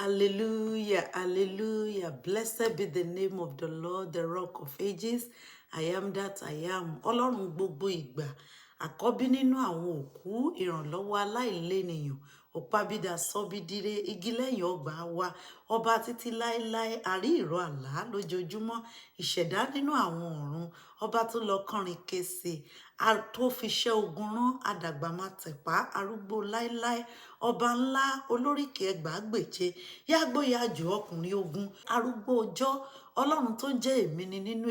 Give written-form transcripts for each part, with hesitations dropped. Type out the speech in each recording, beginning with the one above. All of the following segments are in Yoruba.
Hallelujah, hallelujah. Blessed be the name of the Lord, the rock of ages. I am that I am. Ọlọ́run gbogbo ìgbà. Àkọ́bí nínú àwọn òkú, ìrànlọ́wọ́ aláìlénìyàn. Òpábídà sọ́bídire, igi lẹ́yìn ọgbà wa. Ọba títí láéláé, àrí ìró àlá lójoojúmọ́. Ìṣẹ̀dá nínú àwọn ọ̀run. Ọba tó lọ kọrin kése. Tó fi ṣẹ́ ogun rán, àdàgbà má tẹ̀pá, arúgbó láéláé. Ọba ńlá, olóríkì ẹgbàágbèje, yágbóyàjò ọkùnrin ogun, arúgbó ọjọ́, ọlọ́run tó jẹ́ èmi ni nínú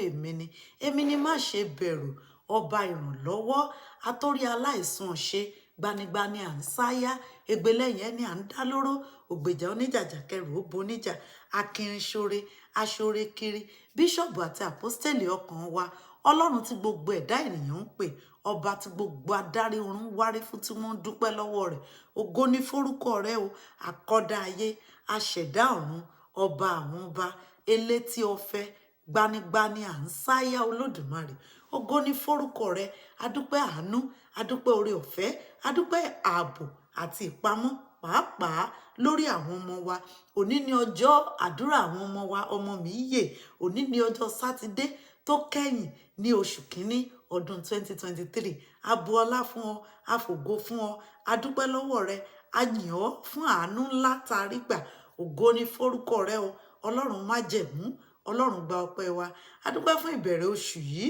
èmi ni má ṣe bẹ̀rù, ọba ìrànlọ́wọ́, atórí aláìsùn ṣe, gbanigbani à ń sáyá, ègbélẹ́yìn ẹni à ń dá lóró, ògbèjà oníjàjà kẹrù ó boníjà, akínrinṣore, aṣore kiri, bíṣọ̀bù àti àpọ́stélì ọkàn wa, ọlọ́run tí gbogbo ẹ̀dá ènìyàn ń pè, ọba tí gbogbo adarí ọ̀run wárí fún tí wọ́n ń dúpẹ́ lọ́wọ́ rẹ̀. Ògo ni forúkọ rẹ o, àkọ́dá ayé, aṣẹ̀dá ọ̀run, ọba àwọn ọba, elétí ọ̀fẹ́, gbanigbani à ń sáyá olódùmarè. Ògo ni forúkọ rẹ, adúpẹ́ àánú, adúpẹ́ oore ọ̀fẹ́, adúpẹ́ ààbò àti ìpamọ́ pàápàá lórí àwọn ọmọ wa. Òní ni ọjọ́ àdúrà àwọn ọmọ wa, ọmọ mi yè. Òní ni ọjọ́ Sátidé tó kẹ́yìn ní oṣù kínní ọdún 2023. A bu ọlá fún ọ, a fògo fún ọ, a dúpẹ́ lọ́wọ́ rẹ, a yìn ọ́ fún àánú ńlá tá a rí gbà. Ògo ni forúkọ rẹ o, ọlọ́run májẹ̀mú, ọlọ́run gba ọpẹ́ wa. A dúpẹ́ fún ìbẹ̀rẹ̀ oṣù yìí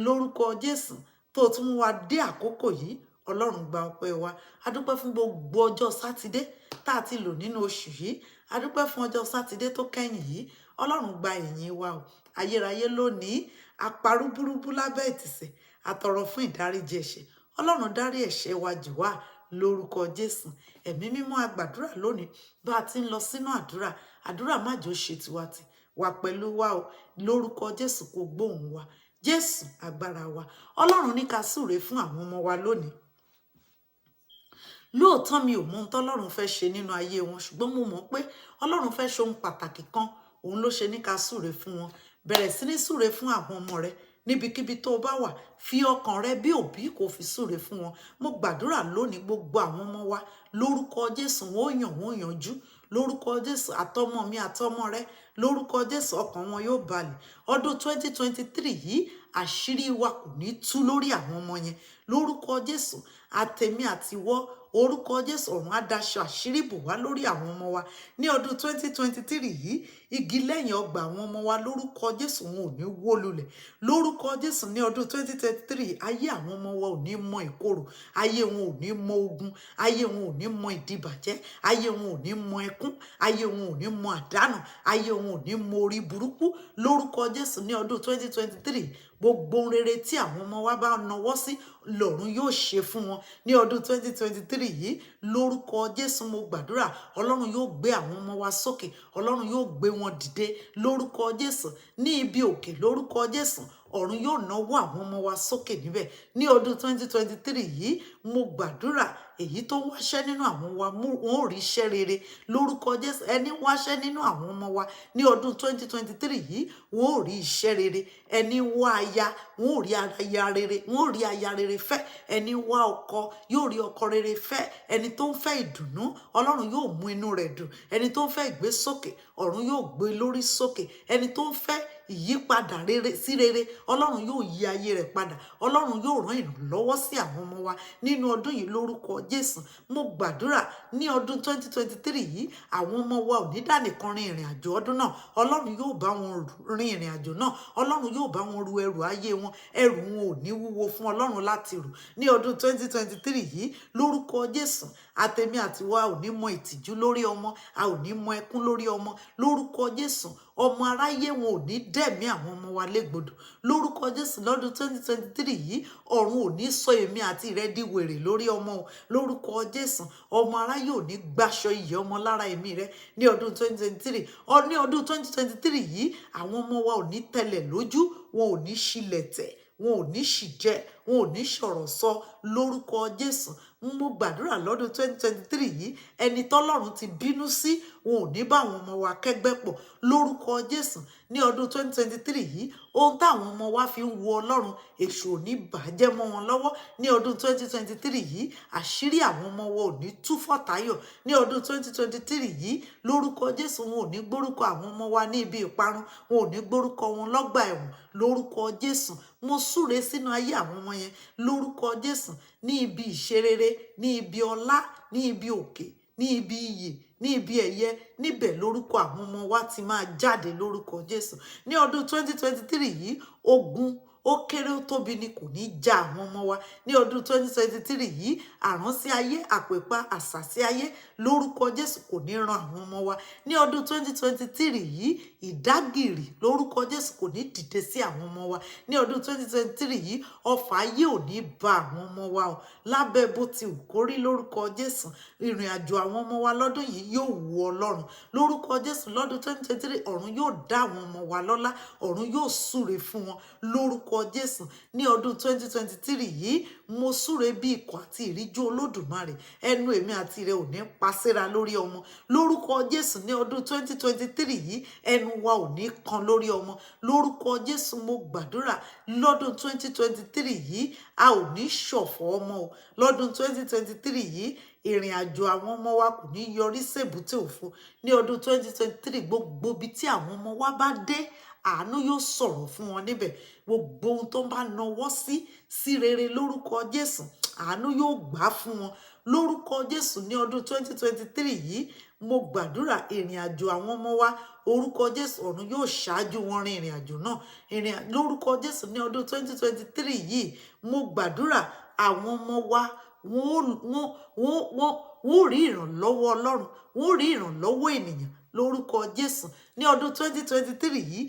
lórúkọ Jésù tó tún mú wa dé àkókò yìí, ọlọ́run gba ọpẹ́ wa. A dúpẹ́ fún gbogbo ọjọ́ Sátidé tá a ti lò nínú oṣù yìí. A dúpẹ́ fún ọjọ́ Sátidé tó kẹ́yìn yìí, ọlọ́run gba ìyìn wa o. Ayérayé lónìí, aparú burúkú lábẹ́ ìtìsẹ̀, àtọ̀rọ̀ fún ìdáríjì ẹ̀ṣẹ̀. Ọlọ́run dárí ẹ̀ṣẹ̀ wa jì wá lórúkọ Jésù. Ẹ̀mí mímọ́ a gbàdúrà lónìí bá a ti ń lọ sínú àdúrà. Àdúrà má jò ṣe tiwa tì, wà pẹ̀lú wa o. Lórúkọ Jésù kò gbóhùn wa. Jésù agbára wa. Ọlọ́run ní ká súre fún àwọn ọmọ wa lónìí. Lóòótọ́ mi ò mọ ohun tọ́lọ́run fẹ́ ṣe nínú ayé wọn, ṣùgbọ́n mo mọ̀ pé ọlọ́run fẹ́ ṣe ohun pàtàkì kan, òun ló ṣe ní ká súre fún wọn. Bẹ̀rẹ̀ sí ní súre fún àwọn ọmọ rẹ níbikíbi tó bá wà. Fi ọkàn rẹ bí òbí kò fi súre fún wọn. Mo gbàdúrà lónìí gbogbo àwọn ọmọ wa lórúkọ Jésù, wọn ó yanjú lórúkọ Jésù. Àtọmọ mi àtọmọ rẹ lórúkọ Jésù, ọkàn wọn yóò balẹ̀. Ọdún 2023 yìí àṣírí wa kò ní tú lórí àwọn ọmọ yẹn lórúkọ Jésù. Àtèmi àtiwọ́ orúkọ Jésù, ọ̀run á daṣọ àṣírí bò wá lórí àwọn ọmọ wa ní ọdún 2023 yìí. Igi lẹ́yìn ọgbà àwọn ọmọ wa lórúkọ Jésù, wọn ò ní wó lulẹ̀ lórúkọ Jésù. Ní ọdún 2023 ayé àwọn ọmọ wa ò ní mọ ìkorò, ayé wọn ò ní mọ ogun, ayé wọn ò ní mọ ìdìbàjẹ́, ayé wọn ò ní mọ ẹkún, ayé wọn ò ní mọ àdánù, ayé wọn ò ní mọ orí burúkú lórúkọ Jésù. Ní ọdún 2023 gbogbo ohun rere tí àwọn ọmọ wa bá nawọ́ sí lọ́run yóò ṣe fún wọn ní ọdún 2023 yìí lórúkọ Jésù. Mo gbàdúrà ọlọ́run yóò gbé àwọn ọmọ wa sókè, ọlọ́run yóò gbé wọn dìde lórúkọ Jésù ní ibi òkè lórúkọ Jésù. Ọ̀run yóò náwó àwọn ọmọ wa sókè níbẹ̀ ní ọdún 2023 yìí. Mo gbàdúrà èyí tó wáṣẹ́ nínú àwọn wa wọn ò rí iṣẹ́ rere lórúkọ Jésù. Ẹni wáṣẹ́ nínú àwọn ọmọ wa ní ọdún 2023 yìí wọn ò rí iṣẹ́ rere. Ẹni wá aya wọn ò rí aya rere, wọn ò rí aya rere fẹ́. Ẹni wá ọkọ yóò rí ọkọ rere fẹ́. Ẹni tó ń fẹ́ ìdùnnú, ọlọ́run yóò mú inú rẹ̀ dùn. Ẹni tó ń fẹ́ ìgbésókè, ọ̀run yóò gbé lórí sókè. Ẹni tó ń fẹ́ ìyípadà rere sí rere, ọlọ́run yóò yí ayé rẹ̀ padà. Ọlọ́run yóò rán ìrànlọ́wọ́ sí àwọn ọmọ wa nínú ọdún yìí lórúkọ Jésù. Mo gbàdúrà ní ọdún 2023 yìí àwọn ọmọ wa ò ní dánìkan rin ìrìn àjò ọdún náà. Ọlọ́run yóò bá wọn rin ìrìn àjò náà. Ọlọ́run yóò bá wọn ru ẹrù ayé wọn. Ẹrù wọn ò ní wúwo fún ọlọ́run láti rù ní ọdún 2023 yìí lórúkọ Jésù. Àtèmi àtiwa ò ní mọ ìtìjú lórí ọmọ, a ò ní mọ ẹkún lórí ọmọ lórúkọ Jésù. Ọmọ aráyé wọn ò ní dẹ̀mí àwọn ọmọ wa légbodò lórúkọ Jésù. Lọ́dún 2023 yìí ọ̀run ò ní sọ èmi àti rẹ di wèrè lórí ọmọ o lórúkọ Jésù. Ọmọ aráyé ò ní gbaṣọ ìyè ọmọ lára èmi rẹ ní ọdún 2023. Ní ọdún 2023 yìí àwọn ọmọ wa ò ní tẹlẹ̀ lójú, wọn ò ní ṣílẹ̀ tẹ̀, wọn ò ní ṣì jẹ, wọn ò ní ṣọ̀rọ̀ sọ lórúkọ Jésù. Mo gbàdúrà lọ́dún 2023 yìí, ẹni tọ́lọ́run ti bínú sí, wọn ò ní bá àwọn ọmọ wa kẹ́gbẹ́ pọ̀ lórúkọ Jésù. Ní ọdún 2023 yìí, ohun táwọn ọmọ wa fi ń wo Ọlọ́run, èṣù ò ní bàjẹ́ mọ́ wọn lọ́wọ́. Ní ọdún 2023 yìí, àṣírí àwọn ọmọ wa ò ní tú fọ́tayọ̀. Ní ọdún 2023 yìí, lórúkọ Jésù, wọn ò ní gbórúkọ àwọn ọmọ wa ní ibi ìparun, wọn ò ní gbórúkọ wọn lọ́gbà ẹ̀wọ̀n lórúkọ Jésù. Mo súre sínú ayé àwọn ọmọ yẹn lórúkọ Jésù, ní ibi ìṣerere, ní ibi ọlá, ní ibi òkè, ní ibi iyè, ní ibi ẹ̀yẹ, níbẹ̀ lórúkọ àwọn ọmọ wa ti máa jáde lórúkọ Jésù. Ní ọdún 2023 yìí, ogun ó kéré ó tóbi ni kò ní já àwọn ọmọ wa. Ní ọdún 2023 yìí, àránsí ayé, àpèpá, àṣàsí ayé lórúkọ Jésù kò ní ran àwọn ọmọ wa. Ní ọdún 2023 yìí, ìdágìrì lórúkọ Jésù kò ní dìde sí àwọn ọmọ wa. Ní ọdún 2023 yìí, ọfà ayé ò ní bá àwọn ọmọ wa o. Lábẹ́ bó ti wù kó rí lórúkọ Jésù, ìrìn àjò àwọn ọmọ wa lọ́dún yìí yóò wu Ọlọ́run lórúkọ Jésù. Lọ́dún 2023, ọ̀run yóò dá àwọn ọmọ wa lọ́lá, ọ̀run yóò súre fún wọn lórúkọ Jésù. Ní ọdún 2023 yìí, mo súre bí ikọ̀ àti ìríjú Olódùmarè, ẹnu èmi àti rẹ ò ní pasíra lórí ọmọ lórúkọ Jésù. Ní ọdún 2023 yìí, ẹnu wa ò ní kan lórí ọmọ lórúkọ Jésù. Mo gbàdúrà lọ́dún 2023 yìí, a ò ní ṣọ̀fọ̀ ọmọ o. Lọ́dún 2023 yìí, ìrìn àjò àwọn ọmọ wa kò ní yọrí sébùté òfo. Ní ọdún 2023, gbogbo ibi tí àwọn ọmọ wa bá dé, àánú yóò sọ̀rọ̀ fún wọn níbẹ̀. Gbogbo ohun tó bá nawọ́ sí rere lórúkọ Jésù, àánú yóò gbà fún wọn lórúkọ Jésù. Ní ọdún 2023 yìí, mo gbàdúrà ìrìn àjò àwọn ọmọ wa, orúkọ Jésù, ọ̀run yóò ṣáájú wọn rin ìrìn àjò náà. Lórúkọ Jésù, ní ọdún 2023 yìí, mo gbàdúrà àwọn ọmọ wa wọ́n rí ìrànlọ́wọ́ Ọlọ́run, wọ́n rí ìrànlọ́wọ́ ènìyàn lórúkọ Jésù. Ní ọdún 2023 yìí,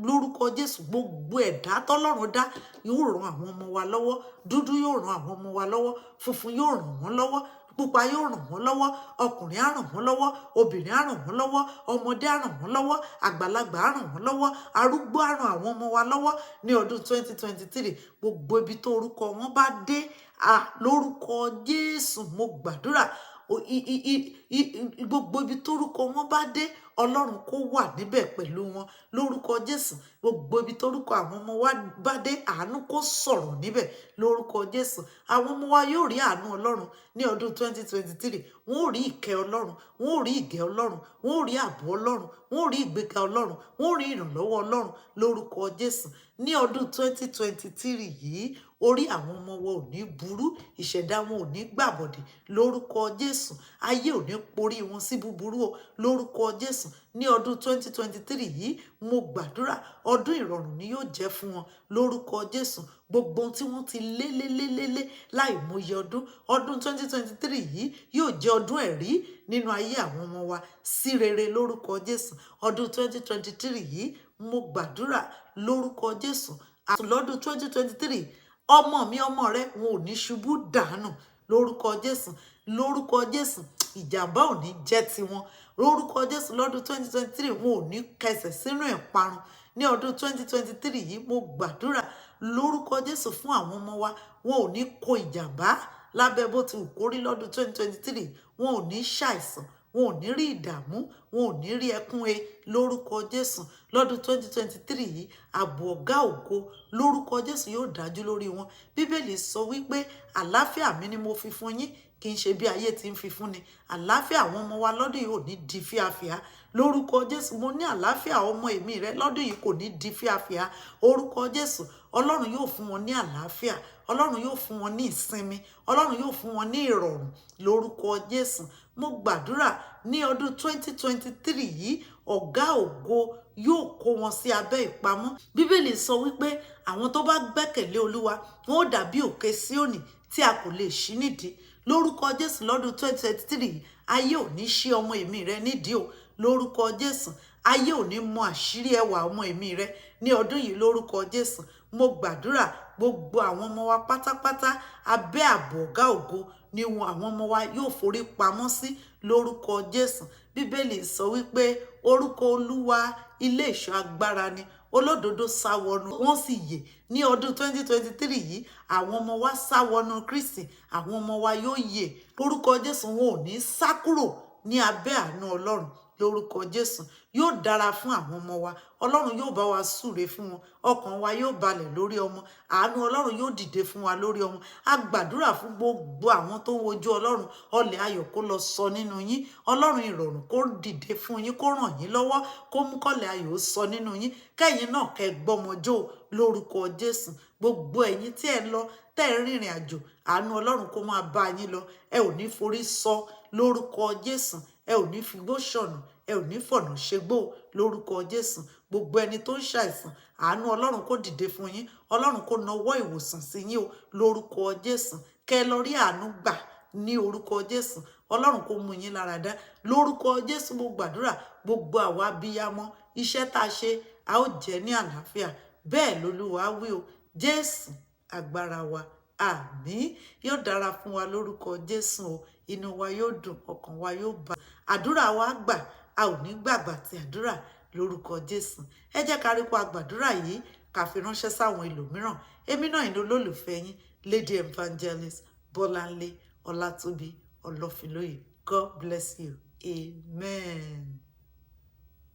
lórúkọ Jésù, gbogbo ẹ̀dá tọ́lọ́run dá yóò ràn àwọn ọmọ wa lọ́wọ́. Dúdú yóò ràn àwọn ọmọ wa lọ́wọ́, funfun yóò ràn wọ́n lọ́wọ́, pupa yóò ràn wọ́n lọ́wọ́, ọkùnrin á ràn wọ́n lọ́wọ́, obìnrin á ràn wọ́n lọ́wọ́, ọmọdé á ràn wọ́n lọ́wọ́, àgbàlagbà á ràn wọ́n lọ́wọ́, arúgbó á ràn àwọn ọmọ wa lọ́wọ́. Ní ọdún 2023, gbogbo ibi tó orúkọ wọn bá dé, lórúkọ Jésù, mo gbàdúrà gbogbo ibi tórúkọ wọn bá dé, Ọlọ́run kó wà níbẹ̀ pẹ̀lú wọn lórúkọ Jésù. Gbogbo ibi tórúkọ àwọn ọmọ wa bá dé, àánú kó sọ̀rọ̀ níbẹ̀ lórúkọ Jésù. Àwọn ọmọ wa yóò rí àánú Ọlọ́run ní ọdún 2023. Wọn ò rí ìkẹ́ Ọlọ́run, wọn ò rí ìgẹ́ Ọlọ́run, wọn ò rí ààbò Ọlọ́run, wọn ò rí ìgbéga Ọlọ́run, wọn ò rí ìrànlọ́wọ́ Ọlọ́run lórúkọ Jésù. Ní ọdún 2023 yìí, orí àwọn ọmọ wọn ò ní burú, ìṣẹ̀dá wọn ò ní gbàbọ̀dè lórúkọ Jésù. Ayé ò ní porí wọn sí búburú o lórúkọ Jésù. Ní ọdún 2023 yìí, mo gbàdúrà ọdún ìrọ̀rùn ni yóò jẹ́ fún wọn lórúkọ Jésù. Gbogbo ohun tí wọ́n ti lé láì mọye ọdún 2023 yìí yóò jẹ́ ọdún ẹ̀rí nínú ayé àwọn ọmọ wa sí rere lórúkọ Jésù. Ọdún 2023 yìí, mo gbàdúrà lórúkọ Jésù. Lọ́dún 2023, ọmọ mi, ọmọ rẹ, wọn ò ní ṣubú dànù lórúkọ Jésù. Lórúkọ Jésù, ìjàmbá ò ní jẹ́ tiwọn lórúkọ Jésù. Lọ́dún 2023, wọn ò ní kẹsẹ̀ sínú ìparun. Ní ọdún 2023 yìí, mo gbàdúrà lórúkọ Jésù fún àwọn ọmọ wa, wọn ò ní kó ìjàmbá lábẹ́ bó ti wù kó rí. Lọ́dún 2023, wọn ò ní ṣàìsàn, wọn ò ní rí ìdààmú, wọn ò ní rí ẹkún lórúkọ Jésù. Lọ́dún 2023 yìí, ààbò ọ̀gá ògo lórúkọ Jésù yóò dájú lórí wọn. Bíbélì sọ wípé àlàáfíà mi ni mo fi fún yín, kì í ṣe bí ayé ti ń fi fún ni. Àlàáfíà àwọn ọmọ wa lọ́dún yìí ò ní di fíafíà lórúkọ Jésù. Mo ní àlàáfíà ọmọ èmi rẹ lọ́dún yìí kò ní di fíafíà orúkọ Jésù. Ọlọ́run yóò fún wọn ní àlàáfíà, Ọlọ́run yóò fún wọn ní ìsinmi, Ọlọ́run yóò fún wọn ní ìrọ̀rùn lórúkọ Jésù. Mo gbàdúrà ní ọdún 2023 yìí, ọ̀gá ògo yóò kó wọn sí abẹ́ ìpamọ́. Bíbélì sọ wípé àwọn tó bá gbẹ́kẹ̀lé Olúwa, wọn ó dàbí òkè Síónì tí a kò lè ṣí nídìí lórúkọ Jésù. Lọ́dún 2023, ayé ò ní ṣí ọmọ èmi rẹ nídìí o lórúkọ Jésù. Ayé ò ní mọ àṣírí ẹwà ọmọ èmi rẹ ní ọdún yìí lórúkọ Jésù. Mo gbàdúrà gbogbo àwọn ọmọ wa pátápátá, abẹ́ ààbò ọ̀gá ògo ni àwọn ọmọ wa yóò forí pamọ́ sí lórúkọ Jésù. Bíbélì sọ wípé orúkọ Olúwa ilé ìṣọ́ agbára ni, olódodo sá wọnú wọ́n sì yè ní ọdún 2023 yìí. Àwọn ọmọ wa sá wọnú Kristi, àwọn ọmọ wa yóò yè lórúkọ Jésù. Wọn ò ní sá kúrò ní abẹ́ àánú Ọlọ́run lórúkọ Jésù. Yóò dára fún àwọn ọmọ wa, Ọlọ́run yóò bá wa súre fún wọn, ọkàn wa yóò balẹ̀ lórí ọmọ, àánú Ọlọ́run yóò dìde fún wa lórí ọmọ. A gbàdúrà fún gbogbo àwọn tó ń wojú Ọlọ́run, ọlẹ̀ ayọ̀ kó lọ sọ nínú yín, Ọlọ́run ìrọ̀rùn kó dìde fún yín, kó ràn yín lọ́wọ́, kó mú kọ́lẹ̀ ayọ̀ ó sọ nínú yín, kẹ́yìn náà kẹ́ gbọ́mọjó lórúkọ Jésù. Gbogbo ẹ̀yin tí ẹ lọ tẹ́ ẹ rìnrìn àjò, àánú Ọlọ́run kó máa bá yín lọ, ẹ ò ní forí sọ lórúkọ Jésù, ẹ ò ní figbó ṣọ̀nà, ẹ ò ní fọ̀nà ṣegbó lórúkọ Jésù. Gbogbo ẹni tó ń ṣàìsàn, àánú Ọlọ́run kó dìde fún yín, Ọlọ́run kó nawọ́ ìwòsàn sí yín o lórúkọ Jésù. Kẹ́ ẹ lọ rí àánú gbà ní orúkọ Jésù. Ọlọ́run kó mú yín lára dá lórúkọ Jésù. Mo gbàdúrà gbogbo àwa abiyamọ, iṣẹ́ tá a ṣe a ó jẹ ní àlàáfíà, bẹ́ẹ̀ lolúwa wí o. Jésù agbára wa, àmín. Yóò dára fún wa lórúkọ Jésù o. Inú wa yóò dùn, ọkàn wa yóò bá àdúrà wa gbà, a ò ní gbàgbà ti àdúrà lórúkọ Jésù. Ẹ jẹ́ ká rí pa àgbàdúrà yìí ká fi ránṣẹ́ sáwọn ẹlòmíràn. Èmi náà ìlú olólùfẹ́ yín, Lady Evangelist Bọ́láńlé Ọlátúbí Ọlọ́filóyè. God bless you. Amen.